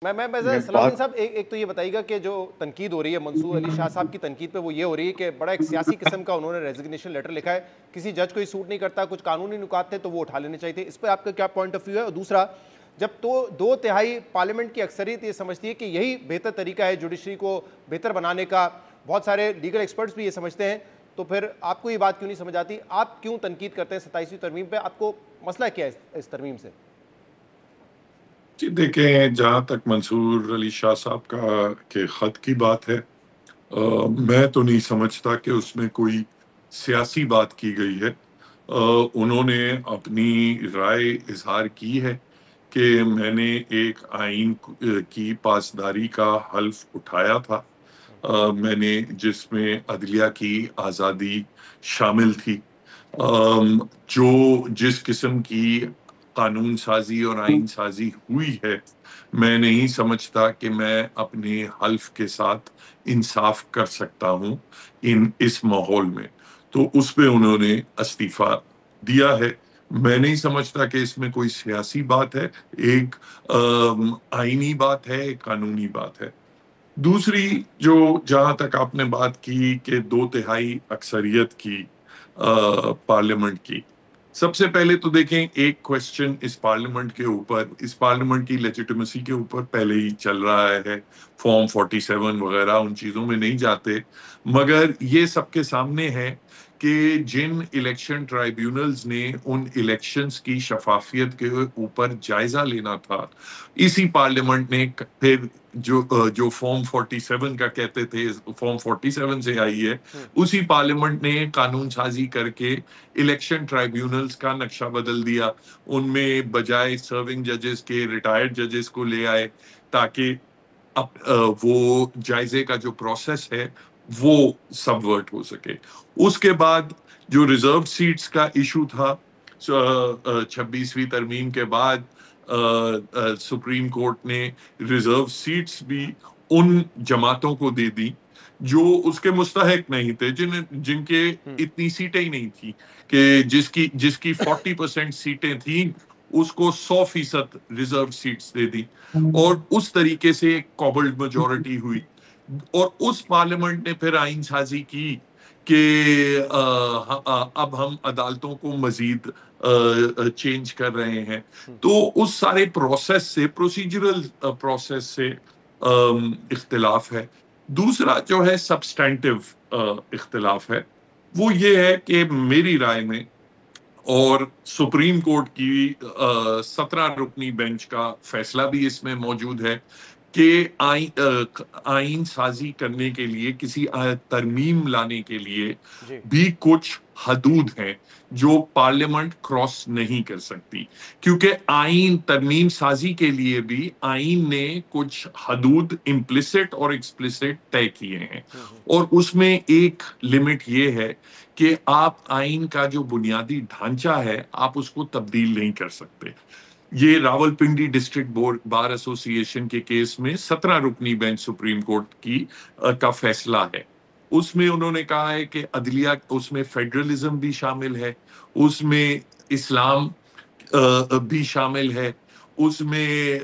میں صلاح الدین صاحب ایک تو یہ بتائیے گا کہ جو تنقید ہو رہی ہے منصور علی شاہ صاحب کی تنقید پہ وہ یہ ہو رہی ہے کہ بڑا ایک سیاسی قسم کا انہوں نے ریزگنیشن لیٹر لکھا ہے, کسی جج کو یہ سوٹ نہیں کرتا, کچھ قانونی نکات تھے تو وہ اٹھا لینے چاہیے تھے, اس پہ آپ کا کیا پوائنٹ آف ویو ہے؟ اور دوسرا, جب تو 2/3 پارلیمنٹ کی اکثریت یہ سمجھتی ہے کہ یہی بہتر طریقہ ہے جوڈیشری کو بہتر بنانے کا, بہت سارے لیگل ایکسپرٹس بھی یہ سمجھتے ہیں, تو پھر آپ کو یہ بات کیوں نہیں سمجھ آتی؟ آپ کیوں تنقید کرتے ہیں 27ویں ترمیم پہ؟ آپ کو مسئلہ کیا ہے اس ترمیم سے؟ جی دیکھیں, جہاں تک منصور علی شاہ صاحب کا کے خط کی بات ہے, میں تو نہیں سمجھتا کہ اس میں کوئی سیاسی بات کی گئی ہے. انہوں نے اپنی رائے اظہار کی ہے کہ میں نے ایک آئین کی پاسداری کا حلف اٹھایا تھا, میں نے جس میں عدلیہ کی آزادی شامل تھی. جو جس قسم کی قانون سازی اور آئین سازی ہوئی ہے, میں نہیں سمجھتا کہ میں اپنے حلف کے ساتھ انصاف کر سکتا ہوں اس ماحول میں. تو اس پہ انہوں نے استعفیٰ دیا ہے. میں نہیں سمجھتا کہ اس میں کوئی سیاسی بات ہے, ایک آئینی بات ہے, ایک قانونی بات ہے. دوسری, جہاں تک آپ نے بات کی کہ 2/3 اکثریت کی پارلیمنٹ کی, سب سے پہلے تو دیکھیں ایک کوشچن اس پارلیمنٹ کے اوپر, اس پارلیمنٹ کی لیجیٹیمیسی کے اوپر پہلے ہی چل رہا ہے. فارم 47 وغیرہ ان چیزوں میں نہیں جاتے, مگر یہ سب کے سامنے ہے کہ جن الیکشن ٹرائیبیونلز نے ان الیکشنز کی شفافیت کے اوپر جائزہ لینا تھا, اسی پارلیمنٹ نے پھر جو فارم 47 کا کہتے تھے, فارم 47 سے آئی ہے, اسی پارلیمنٹ نے قانون سازی کر کے الیکشن ٹرائیبیونلز کا نقشہ بدل دیا. ان میں بجائے سرونگ ججز کے ریٹائرڈ ججز کو لے آئے تاکہ وہ جائزے کا جو پروسیس ہے وہ سبورٹ ہو سکے. اس کے بعد جو ریزرو سیٹس کا ایشو تھا 26ویں ترمیم کے بعد, سپریم کورٹ نے ریزرو سیٹس بھی ان جماعتوں کو دے دی جو اس کے مستحق نہیں تھے, جن کے اتنی سیٹیں ہی نہیں تھی, کہ جس کی 40% سیٹیں تھیں اس کو 100% ریزرو سیٹس دے دی, اور اس طریقے سے ایک کوبلڈ میجورٹی ہوئی. اور اس پارلیمنٹ نے پھر آئین سازی کی کہ اب ہم عدالتوں کو مزید چینج کر رہے ہیں. تو اس سارے پروسیس سے, پروسیجرل پروسیس سے اختلاف ہے. دوسرا جو ہے سبسٹینٹیو اختلاف ہے, وہ یہ ہے کہ میری رائے میں, اور سپریم کورٹ کی 17 رکنی بینچ کا فیصلہ بھی اس میں موجود ہے, کہ آئین سازی کرنے کے لیے, کسی ترمیم لانے کے لیے بھی کچھ حدود ہیں جو پارلیمنٹ کراس نہیں کر سکتی, کیونکہ آئین ترمیم سازی کے لیے بھی آئین نے کچھ حدود امپلیسٹ اور ایکسپلیسٹ طے کیے ہیں, اور اس میں ایک لمٹ یہ ہے کہ آپ آئین کا جو بنیادی ڈھانچہ ہے آپ اس کو تبدیل نہیں کر سکتے. یہ راول پنڈی ڈسٹرکٹ بار ایسوسی ایشن کے کیس میں 17 رکنی بینچ سپریم کورٹ کا فیصلہ ہے. اس میں انہوں نے کہا ہے کہ عدلیہ, اس میں فیڈرلزم بھی شامل ہے, اس میں اسلام بھی شامل ہے, اس میں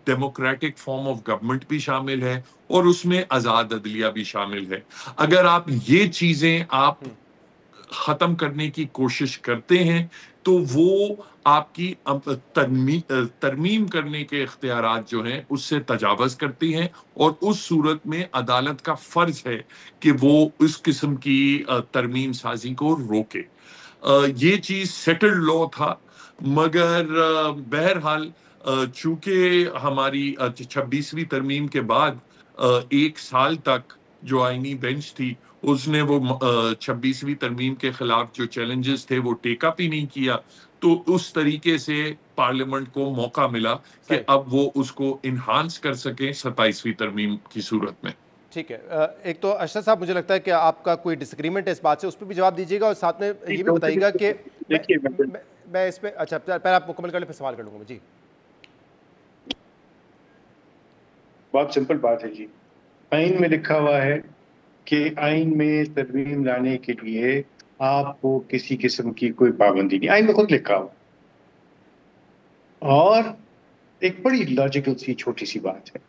ڈیموکریٹک فارم آف گورنمنٹ بھی شامل ہے, اور اس میں آزاد عدلیہ بھی شامل ہے. اگر آپ یہ چیزیں آپ ختم کرنے کی کوشش کرتے ہیں تو وہ آپ کی ترمیم کرنے کے اختیارات جو ہیں اس سے تجاوز کرتی ہیں, اور اس صورت میں عدالت کا فرض ہے کہ وہ اس قسم کی ترمیم سازی کو روکے. یہ چیز سیٹلڈ لا تھا, مگر بہرحال چونکہ ہماری 26ویں ترمیم کے بعد 1 سال تک جو آئینی بینچ تھی اس نے وہ 26ویں ترمیم کے خلاف جو چیلنجز تھے وہ ٹیک اپ ہی نہیں کیا, تو اس طریقے سے پارلیمنٹ کو موقع ملا کہ اب وہ اس کو انہانس کر سکیں 27ویں ترمیم کی صورت میں. ٹھیک ہے, ایک تو اشرف صاحب مجھے لگتا ہے کہ آپ کا کوئی ڈس ایگریمنٹ ہے اس بات سے, اس پہ بھی جواب دیجیے گا, اور ساتھ میں یہ بھی بتائیے گا کہ میں اس پہ, اچھا پہلے آپ مکمل کر لیں پھر سوال کر لوں گا. جی بہت سمپل بات ہے جی. آئین میں لکھا ہوا ہے کہ آئین میں ترمیم لانے کے لیے آپ کو کسی قسم کی کوئی پابندی نہیں, آئین میں خود لکھا ہوا. اور ایک بڑی لاجیکل سی چھوٹی سی بات ہے.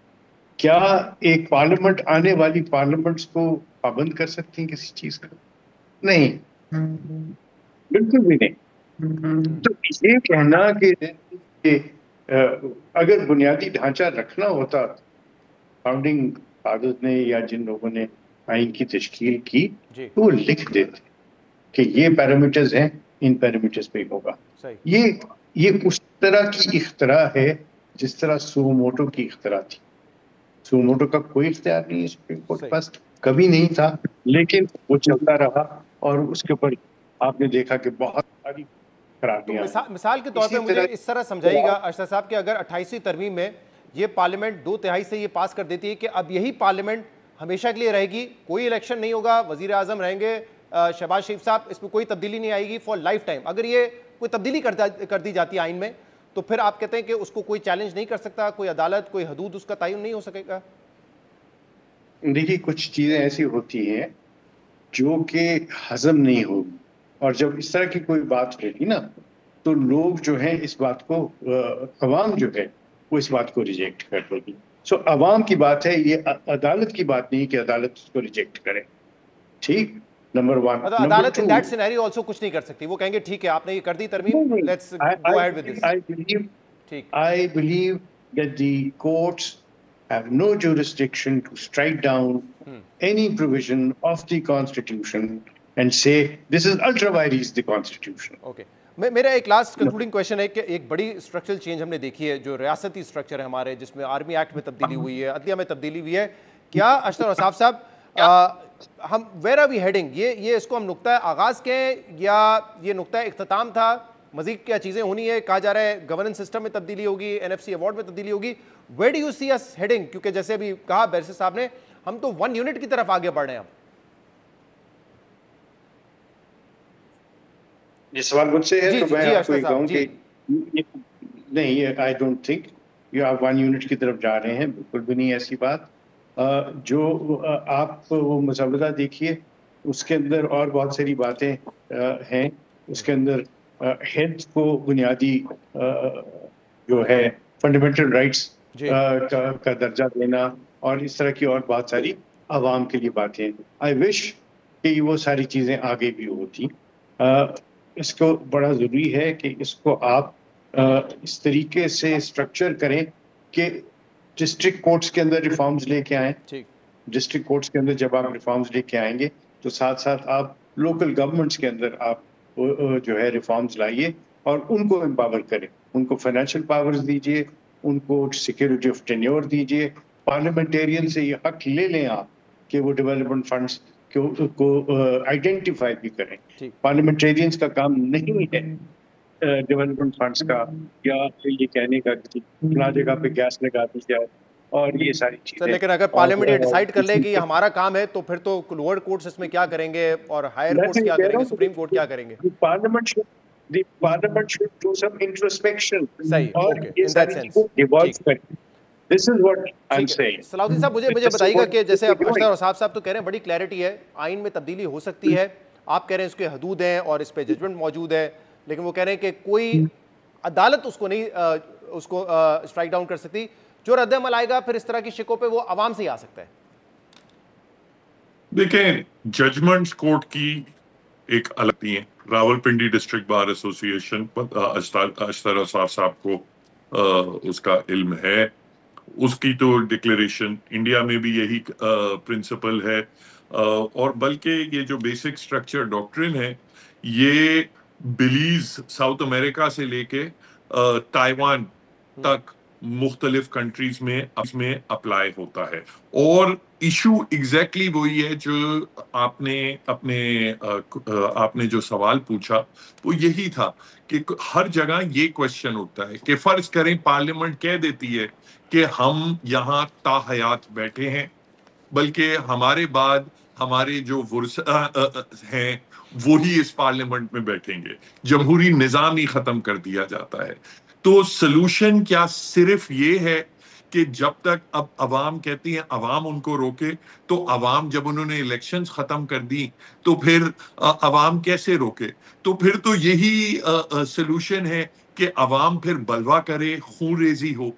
کیا ایک پارلیمنٹ آنے والی پارلیمنٹس کو پابند کر سکتی ہیں کسی چیز کا؟ نہیں، بالکل بھی نہیں. تو یہ کہنا کہ اگر بنیادی ڈھانچہ رکھنا ہوتا فاؤنڈنگ فادرز نے یا جن لوگوں نے آئین کی تشکیل کی تو وہ لکھ دیتے کہ یہ پیرامیٹرز ہیں، ان پیرامیٹرز پہ ہوگا. یہ اس طرح کی اختراع ہے جس طرح سوموٹو کی اختراع تھی. سوموٹو کا کوئی اختیار نہیں ہے سپریم کورٹ کے پاس، کبھی نہیں تھا، لیکن وہ چلتا رہا اور اس کے اوپر آپ نے دیکھا کہ بہت ساری خرابیاں. مثال کے طور پہ مجھے اس طرح سمجھائیے گا اشرف صاحب کہ اگر 28ویں ترمیم میں یہ پارلیمنٹ 2/3 سے یہ پاس کر دیتی ہے کہ اب یہی پارلیمنٹ ہمیشہ کے لیے رہے گی، کوئی الیکشن نہیں ہوگا، وزیر اعظم رہیں گے شہباز شریف صاحب، اس میں کوئی تبدیلی نہیں آئے گی فار لائف ٹائم، اگر یہ کوئی تبدیلی کر دی جاتی ہے آئین میں تو پھر آپ کہتے ہیں کہ اس کو کوئی چیلنج نہیں کر سکتا، کوئی عدالت، کوئی حدود اس کا تعین نہیں ہو سکے گا؟ دیکھیے کچھ چیزیں ایسی ہوتی ہیں جو کہ ہضم نہیں ہوگی، اور جب اس طرح کی کوئی بات ہوگی نا تو لوگ جو ہیں اس بات کو، عوام جو ہے وہ اس بات کو ریجیکٹ کر دے گی. سو عوام کی بات ہے، یہ عدالت کی بات نہیں کہ عدالت اس کو ریجیکٹ کرے. ٹھیک، نمبر 1. عدالت ان دیٹ سینیریو آلسو کچھ نہیں کر سکتی، وہ کہیں گے ٹھیک ہے آپ نے یہ کر دی ترمیم، let's go ahead with this. I believe that the courts have no jurisdiction to strike down any provision of the Constitution and say this is ultra vires the Constitution. Okay. میرا ایک لاسٹ کنکلوڈنگ کویشچن ہے کہ ایک بڑی structural change ہم نے دیکھی ہے جو ریاستی اسٹرکچر ہے ہمارے، جس میں آرمی ایکٹ میں تبدیلی ہوئی ہے، عدلیہ میں تبدیلی ہوئی ہے. کیا اشرف اوصاف صاحب ہم ویئر آر وی ہیڈنگ، یہ اس کو ہم نقطہ آغاز کہیں یا یہ نقطہ اختتام تھا؟ مزید کیا چیزیں ہونی ہے؟ کہا جا رہا ہے گورننس سسٹم میں تبدیلی ہوگی، NFC ایوارڈ میں تبدیلی ہوگی. ویئر ڈو یو سی اس ہیڈنگ؟ کیونکہ جیسے ابھی کہا بیرسٹر صاحب نے، ہم تو 1 یونٹ کی طرف آگے بڑھ رہے ہیں. یہ سوال مجھ سے ہے تو میں آپ کو یہ کہوں کہ نہیں، آئی ڈونٹ تھنک یہ آپ 1 یونٹ کی طرف جا رہے ہیں، بالکل بھی نہیں ایسی بات. جو آپ وہ مسودہ دیکھیے اس کے اندر اور بہت ساری باتیں ہیں. اس کے اندر ہیڈ کو بنیادی جو ہے فنڈامنٹل رائٹس کا درجہ دینا اور اس طرح کی اور بہت ساری عوام کے لیے باتیں. آئی وش کہ وہ ساری چیزیں آگے بھی ہوتی. اس کو بڑا ضروری ہے کہ اس کو آپ اس طریقے سے اسٹرکچر کریں کہ ڈسٹرکٹ کورٹس کے اندر ریفارمز لے کے آئیں. ڈسٹرکٹ کورٹس کے اندر جب آپ ریفارمز لے کے آئیں گے تو ساتھ ساتھ آپ لوکل گورنمنٹس کے اندر آپ جو ہے ریفارمز لائیے اور ان کو امپاور کریں، ان کو فائنینشیل پاورز دیجیے، ان کو سیکیورٹی آف ٹینیور دیجیے. پارلیمنٹیرین سے یہ حق لے لیں آپ کہ وہ ڈیولپمنٹ فنڈز کو آئیڈینٹیفائی بھی کریں. پارلیمنٹیرینز کا کام نہیں ہے ڈیولپمنٹ فنڈز کا یا یہ کہنے کا کہ فلاں جگہ پہ گیس لگا دی جائے اور یہ ساری چیزیں. لیکن اگر پارلیمنٹ یہ ڈیسائیڈ کر لے کہ یہ ہمارا کام ہے تو پھر تو لوور کورٹس اس میں کیا کریں گے اور ہائر کورٹس کیا کریں گے، سپریم کورٹ کیا کریں گے؟ Parliament should do some introspection. صحیح، okay, in that sense. This is what I'm saying. صلاح صاحب مجھے بتائیے گا کہ جیسے اب اشرف اوصاف صاحب تو کہہ رہے ہیں بڑی کلیئرٹی ہے، آئین میں تبدیلی ہو سکتی ہے، آپ کہہ رہے ہیں اس کے حدود ہیں اور اس پہ ججمنٹ موجود ہے، لیکن وہ کہہ رہے ہیں کہ کوئی عدالت اس کو نہیں اس کو اسٹرائک ڈاؤن کر سکتی. جو رد عمل آئے گا پھر اس طرح کی شکوں پہ وہ عوام سے ہی آ سکتا ہے. دیکھیں ججمنٹس کورٹ کی ایک الگ ہیں. راولپنڈی ڈسٹرکٹ بار ایسوسی ایشن اشرف اوصاف صاحب کو اس کا علم ہے، اس کی تو ڈکلیریشن انڈیا میں بھی یہی پرنسپل ہے، اور بلکہ یہ جو بیسک سٹرکچر ڈاکٹرن ہے یہ بلیز ساؤتھ امریکہ سے لے کے تائیوان تک مختلف کنٹریز میں اپلائی ہوتا ہے. اور ایشو ایگزیکٹلی وہی ہے جو آپ نے جو سوال پوچھا وہ یہی تھا کہ ہر جگہ یہ کوشچن ہوتا ہے کہ فرض کریں پارلیمنٹ کہہ دیتی ہے کہ ہم یہاں تا حیات بیٹھے ہیں، بلکہ ہمارے بعد ہمارے جو ورثاء ہیں وہی اس پارلیمنٹ میں بیٹھیں گے، جمہوری نظام ہی ختم کر دیا جاتا ہے. تو سلوشن کیا صرف یہ ہے کہ جب تک اب عوام کہتی ہیں عوام ان کو روکے، تو عوام جب انہوں نے الیکشنز ختم کر دی تو پھر عوام کیسے روکے؟ تو پھر تو یہی سلوشن ہے کہ عوام پھر بلوا کرے، خون ریزی ہو.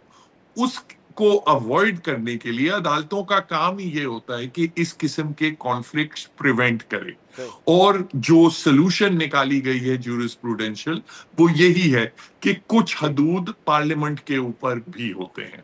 اس کو اوائڈ کرنے کے لیے عدالتوں کا کام ہی یہ ہوتا ہے کہ اس قسم کے کانفلکٹس پریونٹ کرے، اور جو سلوشن نکالی گئی ہے جورسپروڈینشل وہ یہی ہے کہ کچھ حدود پارلیمنٹ کے اوپر بھی ہوتے ہیں۔